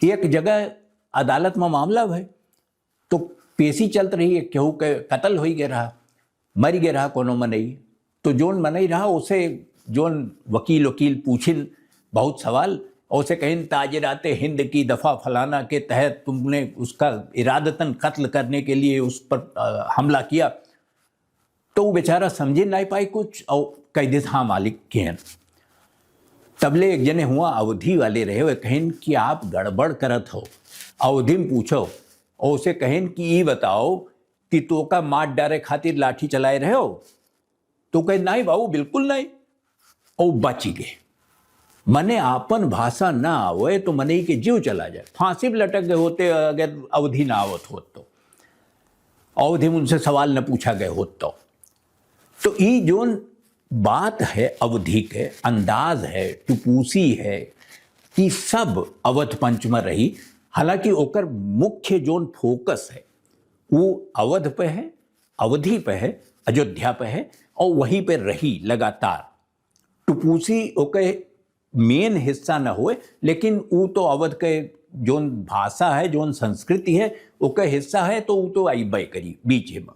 एक जगह अदालत में मामला है तो पेशी चलत रही है, केहू के कत्ल हो गए रहा, मर गए रहा कोनो मनई, तो जोन मनई रहा उसे जोन वकील पूछिन बहुत सवाल, और उसे कहिन ताजराते हिंद की दफ़ा फलाना के तहत तुमने उसका इरादतन कत्ल करने के लिए उस पर हमला किया। तो वो बेचारा समझे नहीं पाई कुछ और कह दे हाँ मालिक के। तबले एक जने हुआ अवधि वाले रहे हुए, कहिन कि आप गड़बड़ करत हो। अवधि में पूछो और उसे कहिन कि ये बताओ कि तो का मार डारे खातिर लाठी चलाए रहे हो? तो कहे नहीं बाबू बिल्कुल नहीं, और बच गए। मने आपन भाषा ना आवे तो मने के जीव चला जाए, फांसी भी लटक गए होते अगर अवधि ना आवत हो तो, अवधि में उनसे सवाल न पूछा गए हो तो ये जोन बात है अवधि के अंदाज है, टुपूसी है, कि सब अवध पंच में रही। हालांकि ओकर मुख्य जोन फोकस है वो अवध पे है, अवधि पे है, अयोध्या पे है, और वहीं पे रही लगातार। टुपूसी ओके मेन हिस्सा न हुए, लेकिन वो तो अवध के जोन भाषा है, जोन संस्कृति है, ओके हिस्सा है, तो वो तो आई करी बीच में।